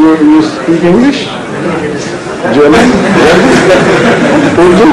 You speak English? German? Urdu?